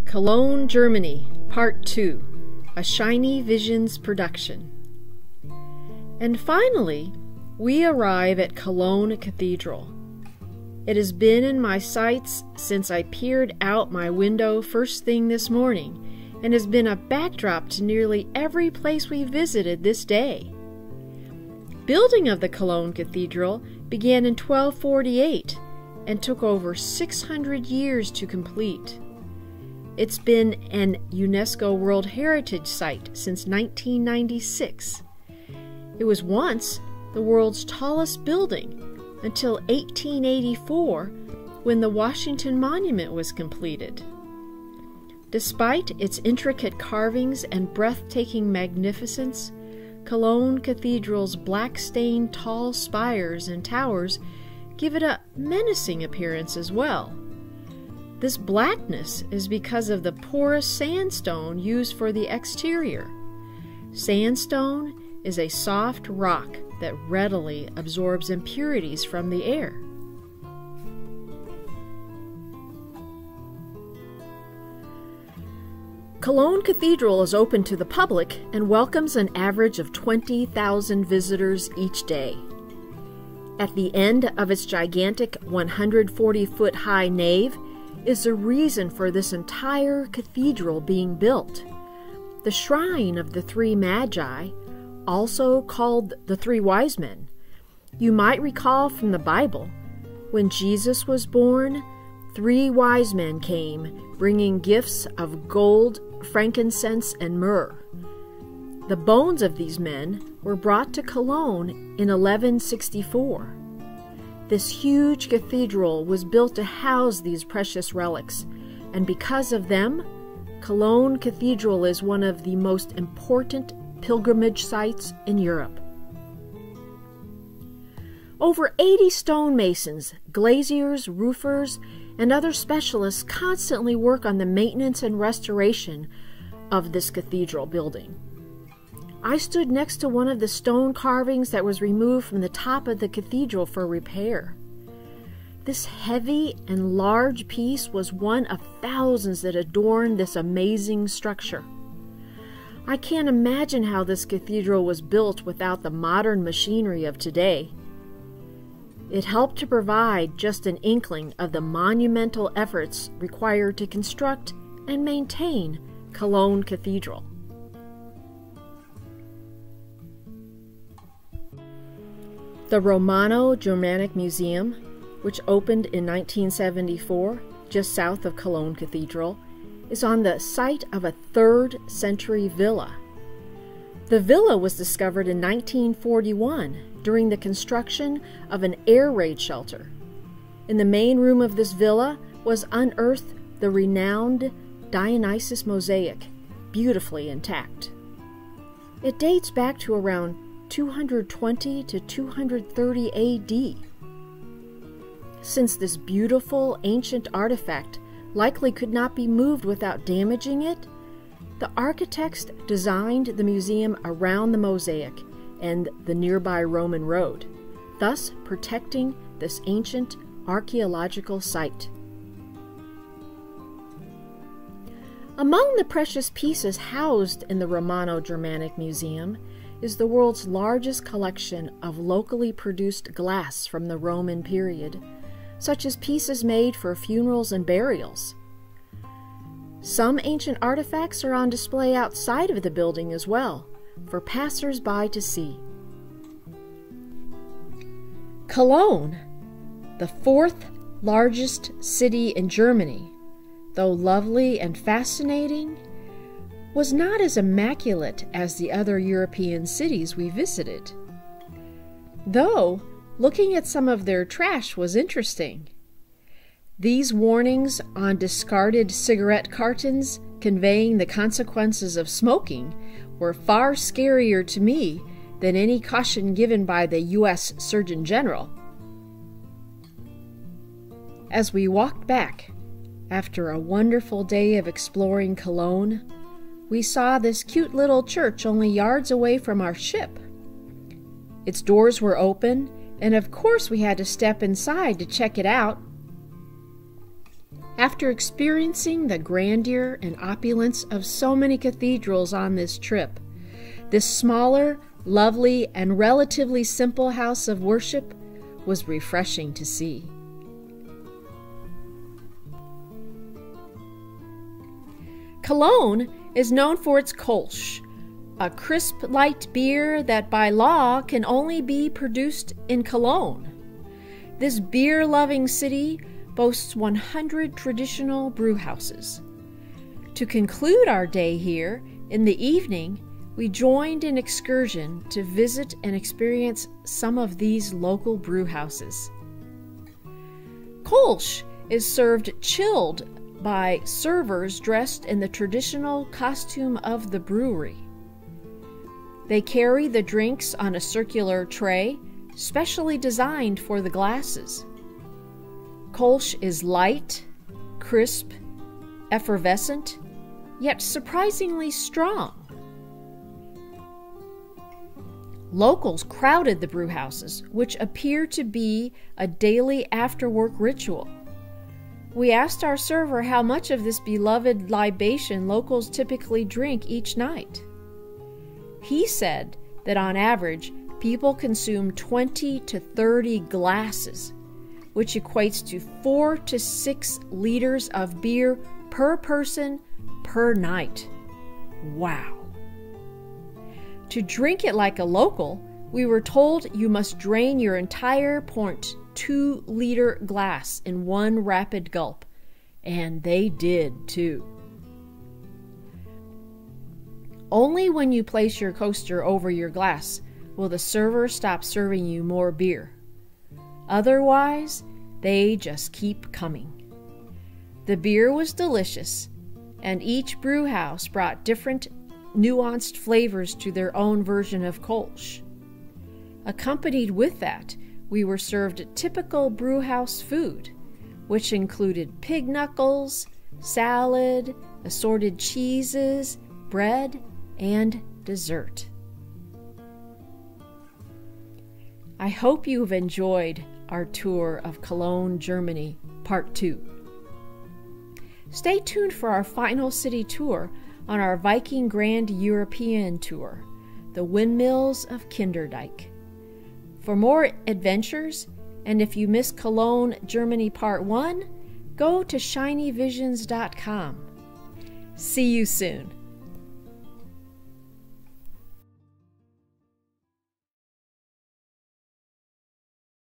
Cologne, Germany, Part 2, a Shiny Visions production. And finally, we arrive at Cologne Cathedral. It has been in my sights since I peered out my window first thing this morning, and has been a backdrop to nearly every place we visited this day. Building of the Cologne Cathedral began in 1248 and took over 600 years to complete. It's been an UNESCO World Heritage Site since 1996. It was once the world's tallest building until 1884, when the Washington Monument was completed. Despite its intricate carvings and breathtaking magnificence, Cologne Cathedral's black-stained tall spires and towers give it a menacing appearance as well. This blackness is because of the porous sandstone used for the exterior. Sandstone is a soft rock that readily absorbs impurities from the air. Cologne Cathedral is open to the public and welcomes an average of 20,000 visitors each day. At the end of its gigantic 140-foot high nave is the reason for this entire cathedral being built. The shrine of the three Magi, also called the three wise men. You might recall from the Bible, when Jesus was born, 3 wise men came, bringing gifts of gold, frankincense, and myrrh. The bones of these men were brought to Cologne in 1164. This huge cathedral was built to house these precious relics, and because of them, Cologne Cathedral is one of the most important pilgrimage sites in Europe. Over 80 stonemasons, glaziers, roofers, and other specialists constantly work on the maintenance and restoration of this cathedral building. I stood next to one of the stone carvings that was removed from the top of the cathedral for repair. This heavy and large piece was one of thousands that adorned this amazing structure. I can't imagine how this cathedral was built without the modern machinery of today. It helped to provide just an inkling of the monumental efforts required to construct and maintain Cologne Cathedral. The Romano Germanic Museum, which opened in 1974 just south of Cologne Cathedral, is on the site of a 3rd century villa. The villa was discovered in 1941 during the construction of an air raid shelter. In the main room of this villa was unearthed the renowned Dionysus mosaic, beautifully intact. It dates back to around 220 to 230 AD. Since this beautiful ancient artifact likely could not be moved without damaging it, the architects designed the museum around the mosaic and the nearby Roman road, thus protecting this ancient archaeological site. Among the precious pieces housed in the Romano Germanic Museum is the world's largest collection of locally produced glass from the Roman period, such as pieces made for funerals and burials. Some ancient artifacts are on display outside of the building as well, for passers-by to see. Cologne, the 4th largest city in Germany, though lovely and fascinating, was not as immaculate as the other European cities we visited. Though, looking at some of their trash was interesting. These warnings on discarded cigarette cartons conveying the consequences of smoking were far scarier to me than any caution given by the U.S. Surgeon General. As we walked back, after a wonderful day of exploring Cologne, we saw this cute little church only yards away from our ship. Its doors were open, and of course we had to step inside to check it out. After experiencing the grandeur and opulence of so many cathedrals on this trip, this smaller, lovely, and relatively simple house of worship was refreshing to see. Cologne is known for its Kolsch, a crisp light beer that by law can only be produced in Cologne. This beer-loving city boasts 100 traditional brewhouses. To conclude our day here, in the evening, we joined an excursion to visit and experience some of these local brewhouses. Kolsch is served chilled by servers dressed in the traditional costume of the brewery. They carry the drinks on a circular tray, specially designed for the glasses. Kolsch is light, crisp, effervescent, yet surprisingly strong. Locals crowded the brewhouses, which appear to be a daily after-work ritual. We asked our server how much of this beloved libation locals typically drink each night. He said that on average, people consume 20 to 30 glasses, which equates to 4 to 6 liters of beer per person per night. Wow! To drink it like a local, we were told you must drain your entire 0.2-liter glass in one rapid gulp, and they did too. Only when you place your coaster over your glass will the server stop serving you more beer. Otherwise, they just keep coming. The beer was delicious, and each brewhouse brought different nuanced flavors to their own version of Kolsch. Accompanied with that, we were served typical brewhouse food, which included pig knuckles, salad, assorted cheeses, bread, and dessert. I hope you've enjoyed our tour of Cologne, Germany, Part 2. Stay tuned for our final city tour on our Viking Grand European Tour, the Windmills of Kinderdijk. For more adventures, and if you missed Cologne, Germany Part 1, go to shinyvisions.com. See you soon.